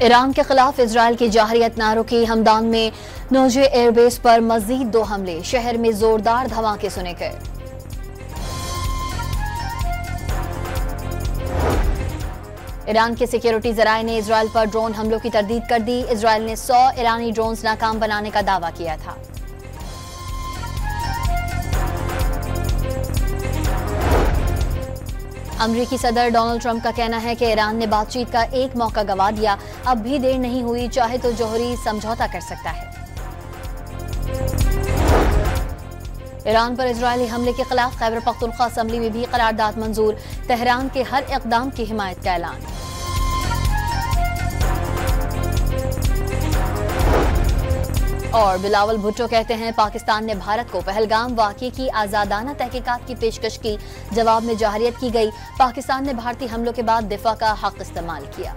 Iran के खिलाफ Israel की जाहरियत नारों की हमदान में नौजे एयरबेस पर मजीद 2 हमले, शहर में जोरदार धमाके सुने गए। ईरान के सिक्योरिटी जराये ने इजराइल पर ड्रोन हमलों की तरदीद कर दी। इजराइल ने 100 ईरानी ड्रोन्स नाकाम बनाने का दावा किया था। अमरीकी सदर डोनाल्ड ट्रंप का कहना है कि ईरान ने बातचीत का एक मौका गंवा दिया, अब भी देर नहीं हुई, चाहे तो जौहरी समझौता कर सकता है। ईरान पर इजरायली हमले के खिलाफ खैबर पख्तूनख्वा असम्बली में भी करारदाद मंजूर, तेहरान के हर इकदाम की हिमायत का ऐलान। और बिलावल भुट्टो कहते हैं पाकिस्तान ने भारत को पहलगाम वाक़ये की आज़ादाना तहकीकात की पेशकश की, जवाब में जाहरियत की गई। पाकिस्तान ने भारतीय हमलों के बाद दिफा का हक इस्तेमाल किया।